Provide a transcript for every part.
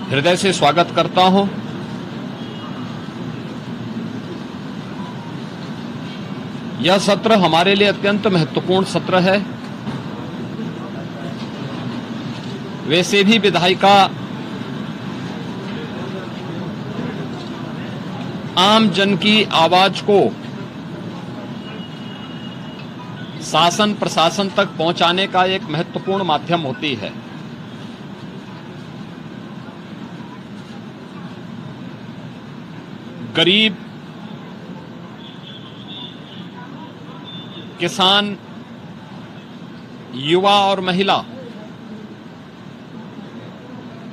हृदय से स्वागत करता हूं। यह सत्र हमारे लिए अत्यंत महत्वपूर्ण सत्र है। वैसे भी विधायिका आम जन की आवाज को शासन प्रशासन तक पहुंचाने का एक महत्वपूर्ण माध्यम होती है। गरीब, किसान, युवा और महिला,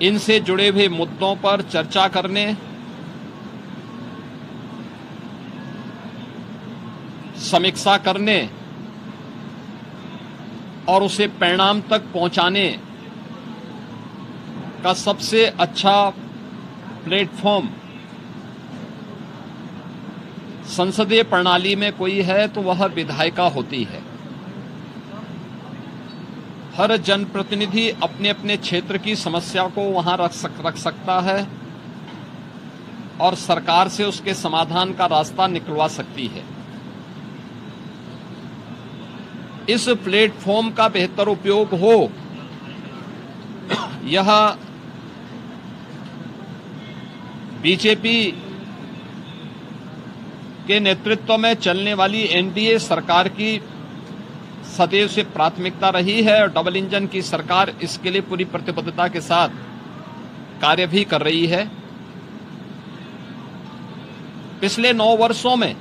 इनसे जुड़े हुए मुद्दों पर चर्चा करने, समीक्षा करने और उसे परिणाम तक पहुंचाने का सबसे अच्छा प्लेटफॉर्म संसदीय प्रणाली में कोई है तो वह विधायिका होती है। हर जनप्रतिनिधि अपने अपने क्षेत्र की समस्या को वहां रख सकता है और सरकार से उसके समाधान का रास्ता निकलवा सकती है। इस प्लेटफॉर्म का बेहतर उपयोग हो, यह बीजेपी के नेतृत्व में चलने वाली एनडीए सरकार की सदैव से प्राथमिकता रही है और डबल इंजन की सरकार इसके लिए पूरी प्रतिबद्धता के साथ कार्य भी कर रही है। पिछले 9 वर्षों में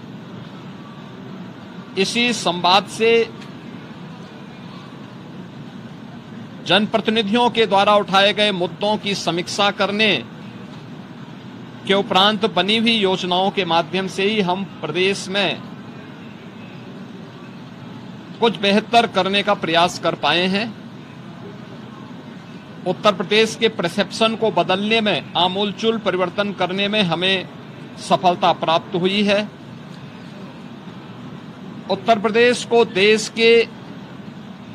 इसी संवाद से जनप्रतिनिधियों के द्वारा उठाए गए मुद्दों की समीक्षा करने के उपरांत बनी हुई योजनाओं के माध्यम से ही हम प्रदेश में कुछ बेहतर करने का प्रयास कर पाए हैं। उत्तर प्रदेश के परसेप्शन को बदलने में, आमूलचूल परिवर्तन करने में हमें सफलता प्राप्त हुई है। उत्तर प्रदेश को देश के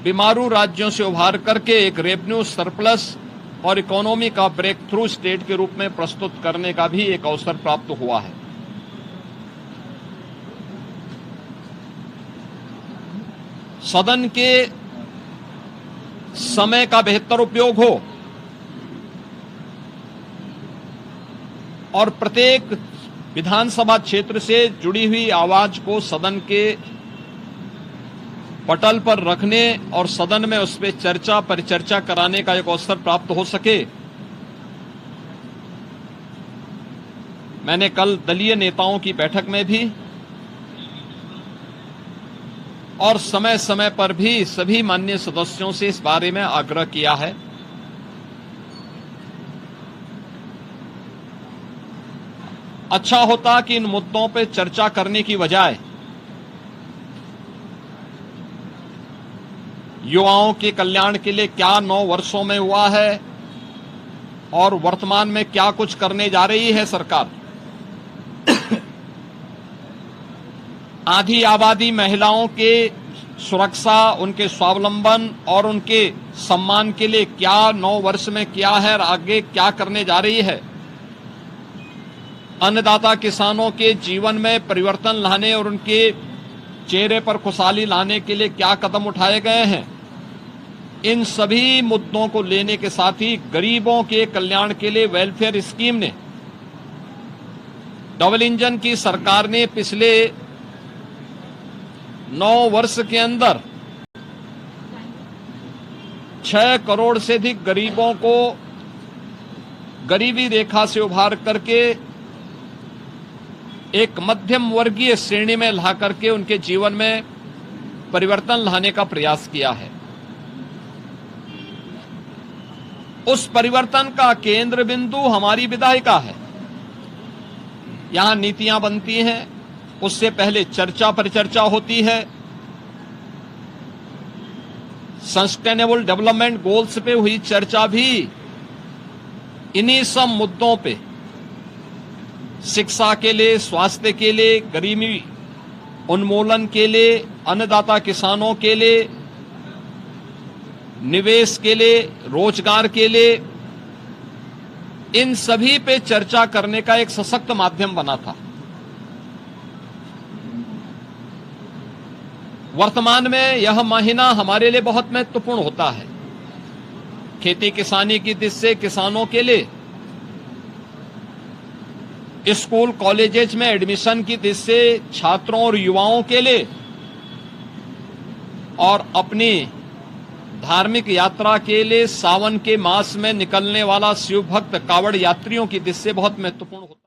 बीमारू राज्यों से उभार करके एक रेवेन्यू सरप्लस और इकोनॉमी का ब्रेक थ्रू स्टेट के रूप में प्रस्तुत करने का भी एक अवसर प्राप्त हुआ है। सदन के समय का बेहतर उपयोग हो और प्रत्येक विधानसभा क्षेत्र से जुड़ी हुई आवाज को सदन के पटल पर रखने और सदन में उस पर चर्चा परिचर्चा कराने का एक अवसर प्राप्त हो सके। मैंने कल दलीय नेताओं की बैठक में भी और समय समय पर भी सभी माननीय सदस्यों से इस बारे में आग्रह किया है। अच्छा होता कि इन मुद्दों पर चर्चा करने की बजाय युवाओं के कल्याण के लिए क्या 9 वर्षों में हुआ है और वर्तमान में क्या कुछ करने जा रही है सरकार। आधी आबादी महिलाओं के सुरक्षा, उनके स्वावलंबन और उनके सम्मान के लिए क्या 9 वर्ष में किया है और आगे क्या करने जा रही है। अन्नदाता किसानों के जीवन में परिवर्तन लाने और उनके चेहरे पर खुशहाली लाने के लिए क्या कदम उठाए गए हैं। इन सभी मुद्दों को लेने के साथ ही गरीबों के कल्याण के लिए वेलफेयर स्कीम ने, डबल इंजन की सरकार ने पिछले 9 वर्ष के अंदर 6 करोड़ से अधिक गरीबों को गरीबी रेखा से उभार करके एक मध्यम वर्गीय श्रेणी में ला करके उनके जीवन में परिवर्तन लाने का प्रयास किया है। उस परिवर्तन का केंद्र बिंदु हमारी विधायिका है। यहां नीतियां बनती हैं, उससे पहले चर्चा परिचर्चा होती है। सस्टेनेबल डेवलपमेंट गोल्स पे हुई चर्चा भी इन्हीं सब मुद्दों पे, शिक्षा के लिए, स्वास्थ्य के लिए, गरीबी उन्मूलन के लिए, अन्नदाता किसानों के लिए, निवेश के लिए, रोजगार के लिए, इन सभी पे चर्चा करने का एक सशक्त माध्यम बना था। वर्तमान में यह महीना हमारे लिए बहुत महत्वपूर्ण होता है। खेती किसानी की दृष्टि से किसानों के लिए, स्कूल कॉलेजेस में एडमिशन की दृष्टि से छात्रों और युवाओं के लिए, और अपनी धार्मिक यात्रा के लिए सावन के मास में निकलने वाला शिव भक्त कावड़ यात्रियों की दृष्टि से बहुत महत्वपूर्ण होता है।